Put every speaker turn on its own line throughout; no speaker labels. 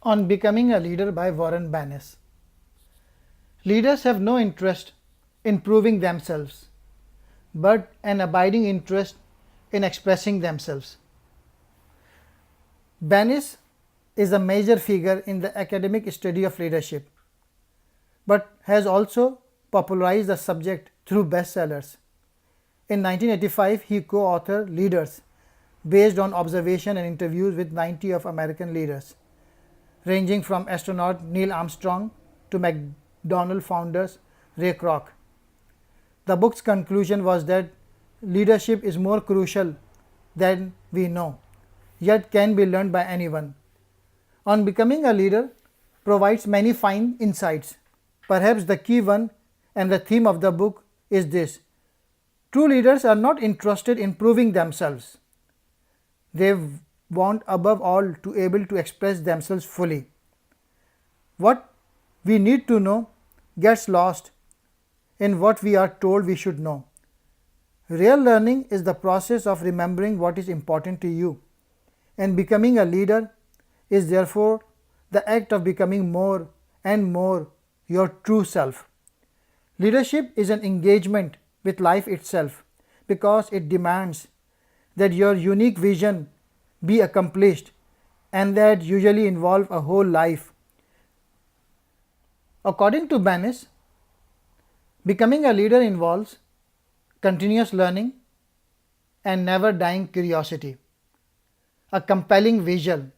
On Becoming a Leader by Warren Bennis. Leaders have no interest in proving themselves, but an abiding interest in expressing themselves. Bennis is a major figure in the academic study of leadership, but has also popularized the subject through bestsellers. In 1985, he co-authored Leaders, based on observation and interviews with 90 of American leaders, ranging from astronaut Neil Armstrong to McDonald's founders Ray Kroc. The book's conclusion was that leadership is more crucial than we know, yet can be learned by anyone. On Becoming a Leader provides many fine insights. Perhaps the key one and the theme of the book is this: true leaders are not interested in proving themselves. They want above all to be able to express themselves fully. What we need to know gets lost in what we are told we should know. Real learning is the process of remembering what is important to you, and becoming a leader is therefore the act of becoming more and more your true self. Leadership is an engagement with life itself because it demands that your unique vision be accomplished, and that usually involve a whole life. According to Bennis, becoming a leader involves continuous learning and never dying curiosity, a compelling vision.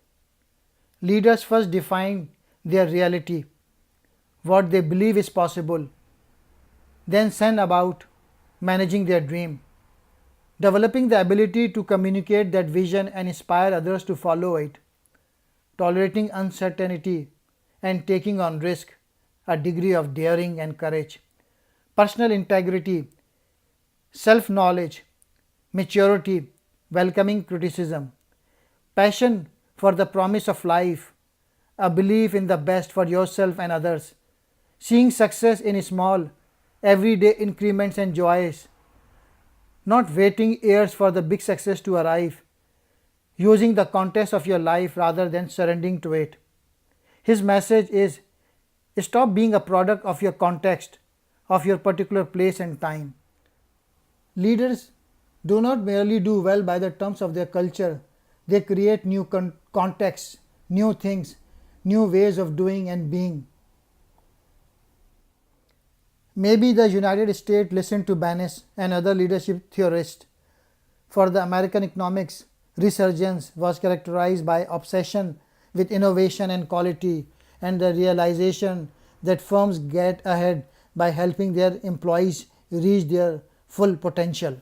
Leaders first define their reality, what they believe is possible, then send about managing their dream, developing the ability to communicate that vision and inspire others to follow it, tolerating uncertainty and taking on risk, a degree of daring and courage, personal integrity, self-knowledge, maturity, welcoming criticism, passion for the promise of life, a belief in the best for yourself and others, seeing success in small, everyday increments and joys, not waiting years for the big success to arrive, using the context of your life rather than surrendering to it. His message is: stop being a product of your context, of your particular place and time. Leaders do not merely do well by the terms of their culture, they create new contexts, new things, new ways of doing and being. Maybe the United States listened to Bennis and other leadership theorists, for the American economics resurgence was characterized by obsession with innovation and quality, and the realization that firms get ahead by helping their employees reach their full potential.